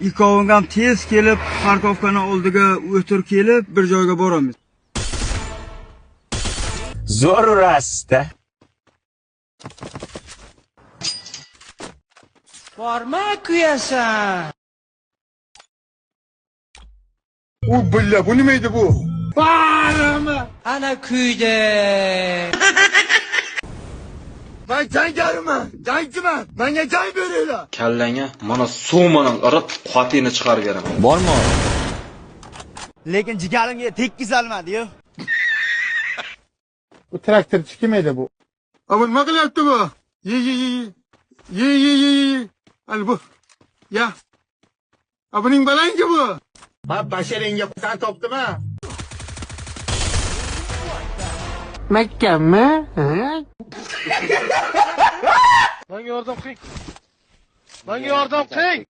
Ikkoving ham tez kelib, parkovkani oldiga o'tir kelib, bir joyga boramiz. Zo'r urasizda. Borma kuyasan. Billa, bu nima edi bu? Barama. Ana kuyde. Ben jangariman, jangchiman. Menga jang beringlar. Kallanga mana suv bilan irib qotini chiqarib beraman. Bormi? Lekin jigarimga tekkizolmadi-yu. Bu traktorchi kim edi bu? Ama nima qilyapti bu? Ye. Al bu. Ya. Buning balangi bu. Ha, basharingga san topdim ha. Makkami? Menga yordam qiling.